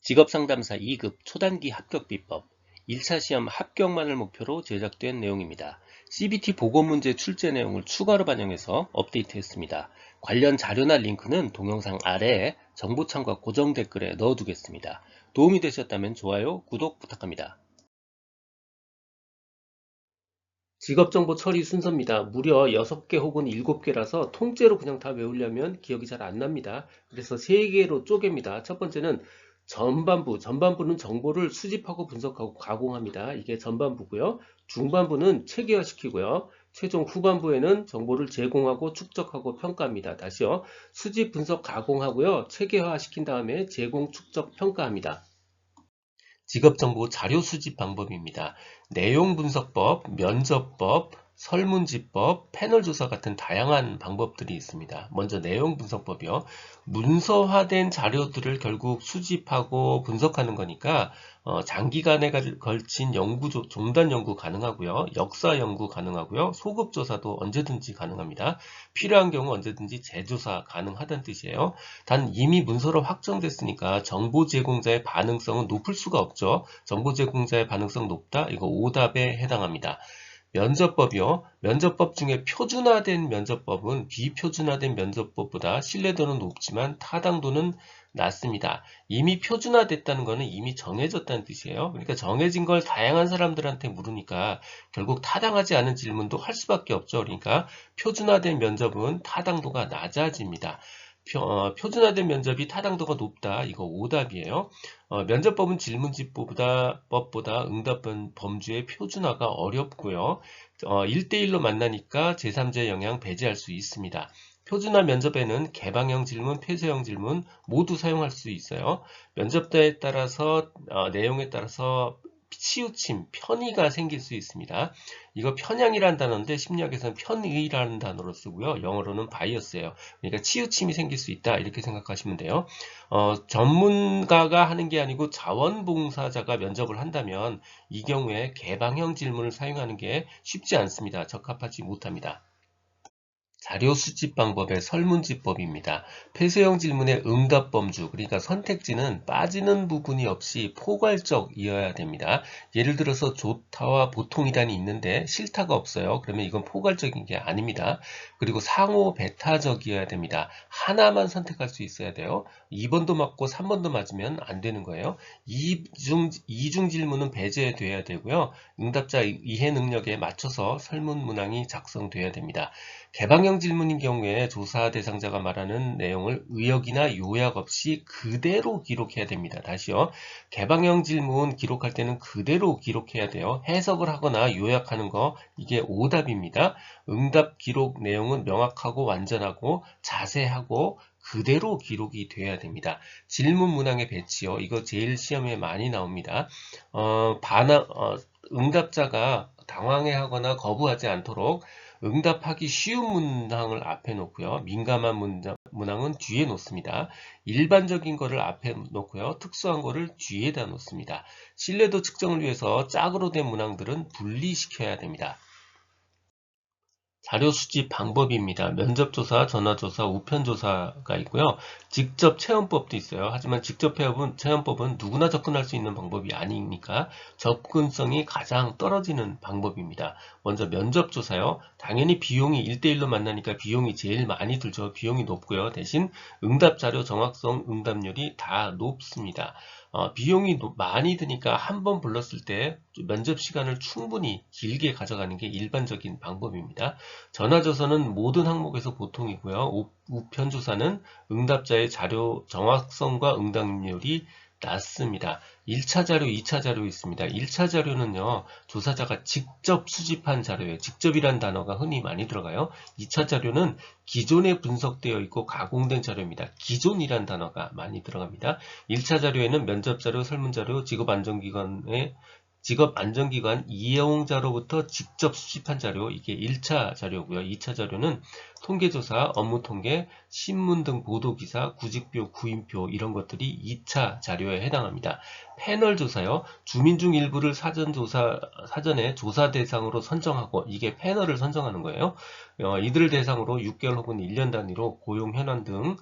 직업상담사 2급 초단기 합격 비법 1차 시험 합격만을 목표로 제작된 내용입니다. CBT 보고문제 출제 내용을 추가로 반영해서 업데이트했습니다. 관련 자료나 링크는 동영상 아래에 정보창과 고정 댓글에 넣어두겠습니다. 도움이 되셨다면 좋아요, 구독 부탁합니다. 직업정보 처리 순서입니다. 무려 6개 혹은 7개라서 통째로 그냥 다 외우려면 기억이 잘 안 납니다. 그래서 3개로 쪼갭니다. 첫 번째는 전반부는 정보를 수집하고 분석하고 가공합니다. 이게 전반부고요. 중반부는 체계화시키고요. 최종 후반부에는 정보를 제공하고 축적하고 평가합니다. 다시요. 수집, 분석, 가공하고요. 체계화시킨 다음에 제공, 축적, 평가합니다. 직업정보 자료 수집 방법입니다. 내용분석법, 면접법, 설문지법, 패널조사 같은 다양한 방법들이 있습니다. 먼저 내용분석법이요. 문서화된 자료들을 결국 수집하고 분석하는 거니까 장기간에 걸친 종단 연구 가능하고요. 역사 연구 가능하고요. 소급조사도 언제든지 가능합니다. 필요한 경우 언제든지 재조사 가능하다는 뜻이에요. 단 이미 문서로 확정됐으니까 정보 제공자의 반응성은 높을 수가 없죠. 정보 제공자의 반응성 높다? 이거 오답에 해당합니다. 면접법이요. 면접법 중에 표준화된 면접법은 비표준화된 면접법보다 신뢰도는 높지만 타당도는 낮습니다. 이미 표준화됐다는 것은 이미 정해졌다는 뜻이에요. 그러니까 정해진 걸 다양한 사람들한테 물으니까 결국 타당하지 않은 질문도 할 수밖에 없죠. 그러니까 표준화된 면접은 타당도가 낮아집니다. 표준화된 면접이 타당도가 높다. 이거 오답이에요. 면접법은 질문지법보다 응답 범주의 표준화가 어렵고요. 1대1로 만나니까 제3자의 영향 배제할 수 있습니다. 표준화 면접에는 개방형 질문, 폐쇄형 질문 모두 사용할 수 있어요. 면접자에 따라서 내용에 따라서 치우침, 편의가 생길 수 있습니다. 이거 편향이라는 단어인데 심리학에서는 편의라는 단어로 쓰고요. 영어로는 바이어스예요. 그러니까 치우침이 생길 수 있다 이렇게 생각하시면 돼요. 전문가가 하는 게 아니고 자원봉사자가 면접을 한다면 이 경우에 개방형 질문을 사용하는 게 쉽지 않습니다. 적합하지 못합니다. 자료 수집 방법의 설문지법입니다. 폐쇄형 질문의 응답 범주, 그러니까 선택지는 빠지는 부분이 없이 포괄적이어야 됩니다. 예를 들어서 좋다와 보통이란이 있는데 싫다가 없어요. 그러면 이건 포괄적인 게 아닙니다. 그리고 상호 배타적이어야 됩니다. 하나만 선택할 수 있어야 돼요. 2번도 맞고 3번도 맞으면 안 되는 거예요. 이중 질문은 배제돼야 되고요. 응답자 이해 능력에 맞춰서 설문 문항이 작성돼야 됩니다. 개방형 질문인 경우에 조사 대상자가 말하는 내용을 의역이나 요약 없이 그대로 기록해야 됩니다. 다시요. 개방형 질문 기록할 때는 그대로 기록해야 돼요. 해석을 하거나 요약하는 거 이게 오답입니다. 응답 기록 내용은 명확하고 완전하고 자세하고 그대로 기록이 돼야 됩니다. 질문 문항의 배치요. 이거 제일 시험에 많이 나옵니다. 응답자가 당황해하거나 거부하지 않도록 응답하기 쉬운 문항을 앞에 놓고요. 민감한 문항은 뒤에 놓습니다. 일반적인 거를 앞에 놓고요. 특수한 거를 뒤에다 놓습니다. 신뢰도 측정을 위해서 짝으로 된 문항들은 분리시켜야 됩니다. 자료 수집 방법입니다. 면접조사, 전화조사, 우편조사가 있고요. 직접 체험법도 있어요. 하지만 직접 체험법은 누구나 접근할 수 있는 방법이 아니니까 접근성이 가장 떨어지는 방법입니다. 먼저 면접조사요. 당연히 비용이 1대1로 만나니까 비용이 제일 많이 들죠. 비용이 높고요. 대신 응답자료 정확성, 응답률이 다 높습니다. 비용이 많이 드니까 한 번 불렀을 때 면접 시간을 충분히 길게 가져가는 게 일반적인 방법입니다. 전화조사는 모든 항목에서 보통이고요. 우편조사는 응답자의 자료 정확성과 응답률이 낮습니다. 1차 자료, 2차 자료 있습니다. 1차 자료는요, 조사자가 직접 수집한 자료예요. 직접이란 단어가 흔히 많이 들어가요. 2차 자료는 기존에 분석되어 있고 가공된 자료입니다. 기존이란 단어가 많이 들어갑니다. 1차 자료에는 면접 자료, 설문 자료, 직업안정기관 이용자로부터 직접 수집한 자료, 이게 1차 자료고요. 2차 자료는 통계조사, 업무통계, 신문 등 보도기사, 구직표, 구인표 이런 것들이 2차 자료에 해당합니다. 패널 조사요. 주민 중 일부를 사전에 조사 대상으로 선정하고 이게 패널을 선정하는 거예요. 이들을 대상으로 6개월 혹은 1년 단위로 고용 현황 등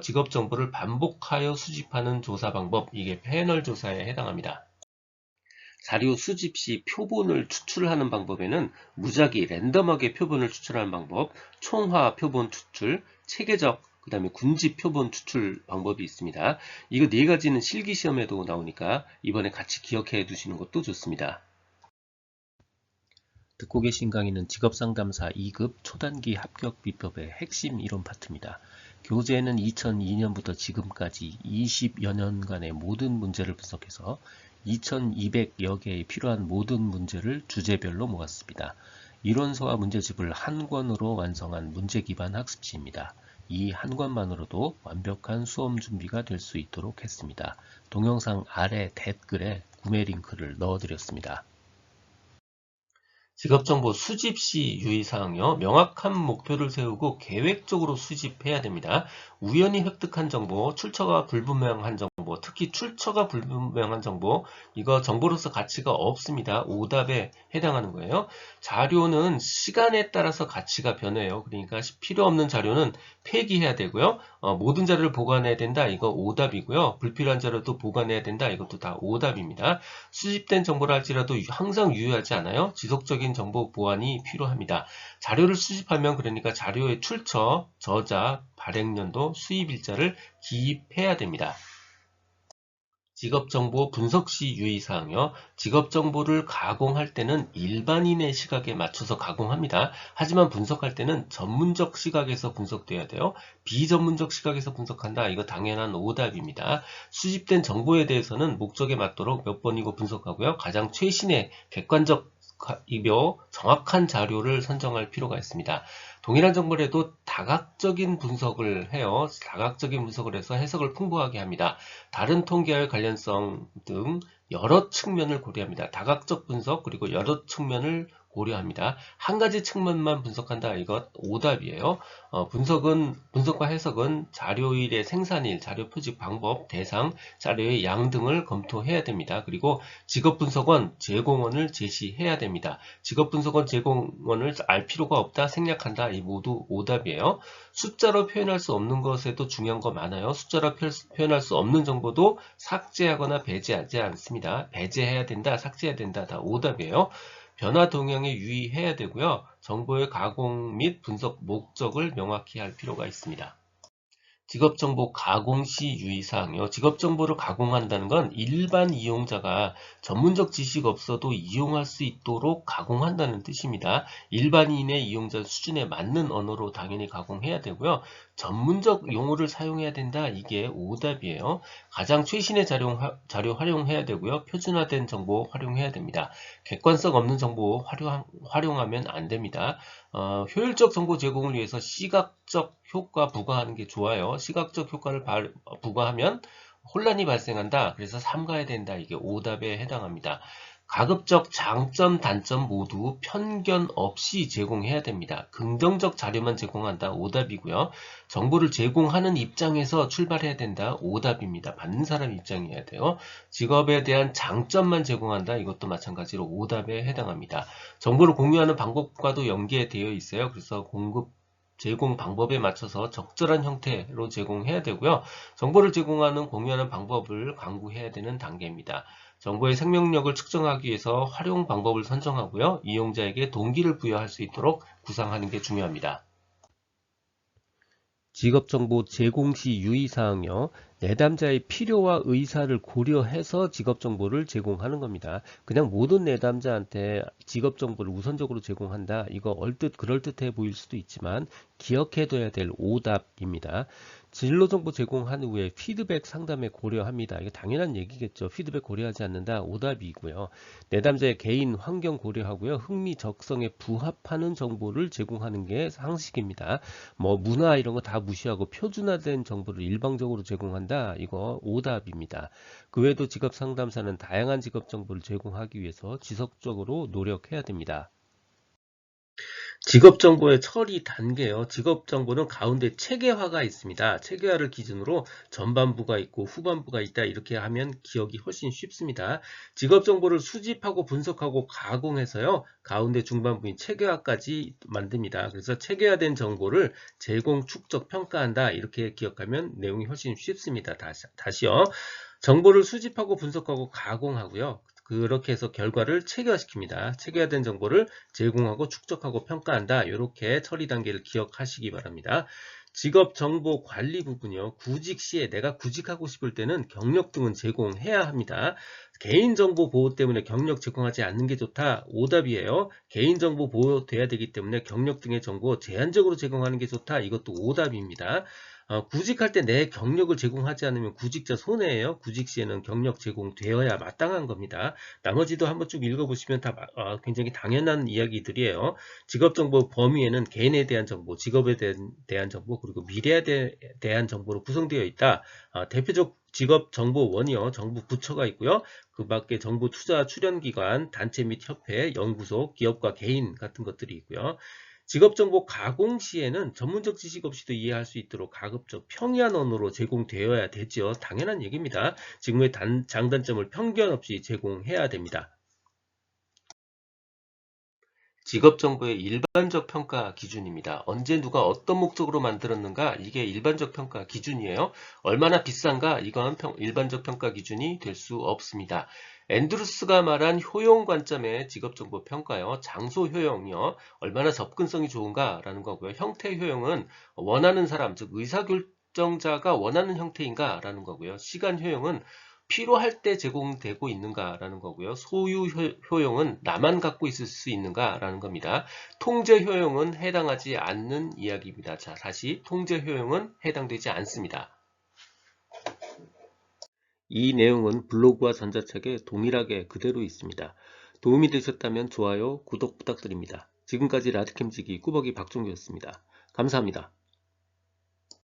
직업 정보를 반복하여 수집하는 조사 방법, 이게 패널 조사에 해당합니다. 자료 수집 시 표본을 추출하는 방법에는 무작위 랜덤하게 표본을 추출하는 방법, 총화 표본 추출, 체계적, 그 다음에 군집 표본 추출 방법이 있습니다. 이거 네 가지는 실기 시험에도 나오니까 이번에 같이 기억해 두시는 것도 좋습니다. 듣고 계신 강의는 직업상담사 2급 초단기 합격 비법의 핵심 이론 파트입니다. 교재에는 2002년부터 지금까지 20여 년간의 모든 문제를 분석해서 2200여 개의 필요한 모든 문제를 주제별로 모았습니다. 이론서와 문제집을 한 권으로 완성한 문제 기반 학습지입니다. 이 한 권만으로도 완벽한 수험 준비가 될 수 있도록 했습니다. 동영상 아래 댓글에 구매 링크를 넣어드렸습니다. 직업정보 수집 시 유의사항요. 명확한 목표를 세우고 계획적으로 수집해야 됩니다. 우연히 획득한 정보, 출처가 불분명한 정보, 특히 출처가 불분명한 정보, 이거 정보로서 가치가 없습니다. 오답에 해당하는 거예요. 자료는 시간에 따라서 가치가 변해요. 그러니까 필요 없는 자료는 폐기해야 되고요. 모든 자료를 보관해야 된다. 이거 오답이고요. 불필요한 자료도 보관해야 된다. 이것도 다 오답입니다. 수집된 정보를 할지라도 항상 유효하지 않아요. 지속적인 정보 보완이 필요합니다. 자료를 수집하면 그러니까 자료의 출처, 저자, 발행년도, 수입일자를 기입해야 됩니다. 직업정보 분석 시 유의사항요. 직업정보를 가공할 때는 일반인의 시각에 맞춰서 가공합니다. 하지만 분석할 때는 전문적 시각에서 분석돼야 돼요. 비전문적 시각에서 분석한다. 이거 당연한 오답입니다. 수집된 정보에 대해서는 목적에 맞도록 몇 번이고 분석하고요. 가장 최신의 객관적 이며 정확한 자료를 선정할 필요가 있습니다. 동일한 정보라도 다각적인 분석을 해요. 다각적인 분석을 해서 해석을 풍부하게 합니다. 다른 통계와 관련성 등 여러 측면을 고려합니다. 다각적 분석 그리고 여러 측면을 고려합니다. 한 가지 측면만 분석한다. 이것 오답이에요. 분석과 해석은 자료일의 생산일, 자료 표집 방법, 대상, 자료의 양 등을 검토해야 됩니다. 그리고 직업분석원 제공원을 제시해야 됩니다. 직업분석원 제공원을 알 필요가 없다, 생략한다. 이 모두 오답이에요. 숫자로 표현할 수 없는 것에도 중요한 거 많아요. 숫자로 표현할 수 없는 정보도 삭제하거나 배제하지 않습니다. 배제해야 된다, 삭제해야 된다. 다 오답이에요. 변화 동향에 유의해야 되고요. 정보의 가공 및 분석 목적을 명확히 할 필요가 있습니다. 직업정보 가공 시 유의사항이요. 직업정보를 가공한다는 건 일반 이용자가 전문적 지식 없어도 이용할 수 있도록 가공한다는 뜻입니다. 일반인의 이용자 수준에 맞는 언어로 당연히 가공해야 되고요. 전문적 용어를 사용해야 된다. 이게 오답이에요. 가장 최신의 자료 활용해야 되고요. 표준화된 정보 활용해야 됩니다. 객관성 없는 정보 활용하면 안 됩니다. 효율적 정보 제공을 위해서 시각적 효과 부과하는 게 좋아요. 시각적 효과를 부과하면 혼란이 발생한다. 그래서 삼가야 된다. 이게 오답에 해당합니다. 가급적 장점, 단점 모두 편견 없이 제공해야 됩니다. 긍정적 자료만 제공한다. 오답이고요. 정보를 제공하는 입장에서 출발해야 된다. 오답입니다. 받는 사람 입장이어야 돼요. 직업에 대한 장점만 제공한다. 이것도 마찬가지로 오답에 해당합니다. 정보를 공유하는 방법과도 연계되어 있어요. 그래서 제공 방법에 맞춰서 적절한 형태로 제공해야 되고요. 정보를 제공하는 공유하는 방법을 강구해야 되는 단계입니다. 정보의 생명력을 측정하기 위해서 활용 방법을 선정하고요. 이용자에게 동기를 부여할 수 있도록 구상하는 게 중요합니다. 직업정보 제공 시 유의사항요. 내담자의 필요와 의사를 고려해서 직업정보를 제공하는 겁니다. 그냥 모든 내담자한테 직업정보를 우선적으로 제공한다. 이거 얼뜻 그럴듯해 보일 수도 있지만 기억해둬야 될 오답입니다. 진로정보 제공한 후에 피드백 상담에 고려합니다. 이게 당연한 얘기겠죠. 피드백 고려하지 않는다. 오답이고요. 내담자의 개인 환경 고려하고요. 흥미 적성에 부합하는 정보를 제공하는 게 상식입니다. 뭐 문화 이런 거 다 무시하고 표준화된 정보를 일방적으로 제공한다. 이거 오답입니다. 그 외에도 직업 상담사는 다양한 직업 정보를 제공하기 위해서 지속적으로 노력해야 됩니다. 직업정보의 처리 단계요. 직업정보는 가운데 체계화가 있습니다. 체계화를 기준으로 전반부가 있고 후반부가 있다. 이렇게 하면 기억이 훨씬 쉽습니다. 직업정보를 수집하고 분석하고 가공해서요. 가운데 중반부인 체계화까지 만듭니다. 그래서 체계화된 정보를 제공, 축적, 평가한다. 이렇게 기억하면 내용이 훨씬 쉽습니다. 다시요. 정보를 수집하고 분석하고 가공하고요. 그렇게 해서 결과를 체계화시킵니다. 체계화된 정보를 제공하고 축적하고 평가한다. 이렇게 처리 단계를 기억하시기 바랍니다. 직업 정보 관리 부분이요. 구직 시에 내가 구직하고 싶을 때는 경력 등은 제공해야 합니다. 개인정보 보호 때문에 경력 제공하지 않는 게 좋다. 오답이에요. 개인정보 보호돼야 되기 때문에 경력 등의 정보 제한적으로 제공하는 게 좋다. 이것도 오답입니다. 구직할 때 내 경력을 제공하지 않으면 구직자 손해예요. 구직 시에는 경력 제공되어야 마땅한 겁니다. 나머지도 한번 쭉 읽어보시면 다 굉장히 당연한 이야기들이에요. 직업정보 범위에는 개인에 대한 정보, 직업에 대한 정보, 그리고 미래에 대한 정보로 구성되어 있다. 대표적 직업정보원이요. 정부 부처가 있고요. 그 밖에 정부 투자 출연기관, 단체 및 협회, 연구소, 기업과 개인 같은 것들이 있고요. 직업정보 가공 시에는 전문적 지식 없이도 이해할 수 있도록 가급적 평이한 언어로 제공되어야 되죠. 당연한 얘기입니다. 직무의 장단점을 편견 없이 제공해야 됩니다. 직업정보의 일반적 평가 기준입니다. 언제 누가 어떤 목적으로 만들었는가 이게 일반적 평가 기준이에요. 얼마나 비싼가 이건 일반적 평가 기준이 될 수 없습니다. 앤드루스가 말한 효용 관점의 직업정보 평가요. 장소 효용이요. 얼마나 접근성이 좋은가 라는 거고요. 형태 효용은 원하는 사람 즉 의사결정자가 원하는 형태인가 라는 거고요. 시간 효용은 필요할 때 제공되고 있는가라는 거고요. 소유 효용은 나만 갖고 있을 수 있는가라는 겁니다. 통제 효용은 해당하지 않는 이야기입니다. 자, 다시 통제 효용은 해당되지 않습니다. 이 내용은 블로그와 전자책에 동일하게 그대로 있습니다. 도움이 되셨다면 좋아요, 구독 부탁드립니다. 지금까지 라디캠지기 꾸벅이 박종규였습니다. 감사합니다.